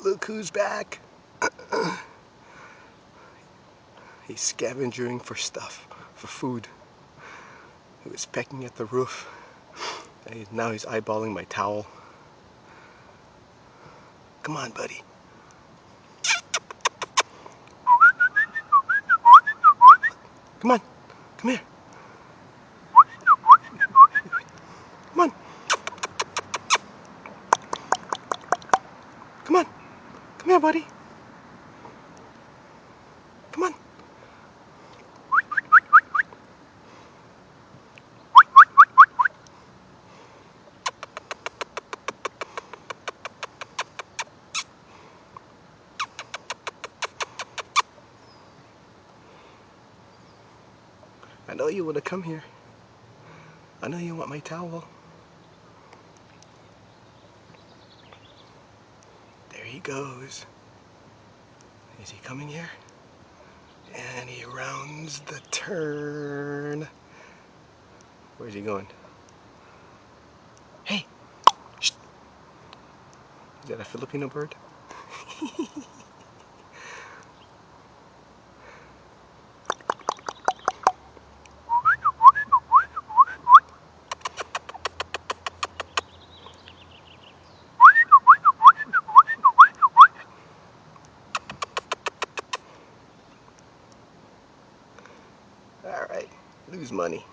Look who's back. He's scavenging for stuff, for food. He was pecking at the roof. And now he's eyeballing my towel. Come on, buddy. Come on. Come here. Come on. Come on. Come here, buddy. Come on. I know you want to come here. I know you want my towel. There he goes. Is he coming here? And he rounds the turn. Where's he going? Hey! Shh. Is that a Filipino bird? Alright, lose money.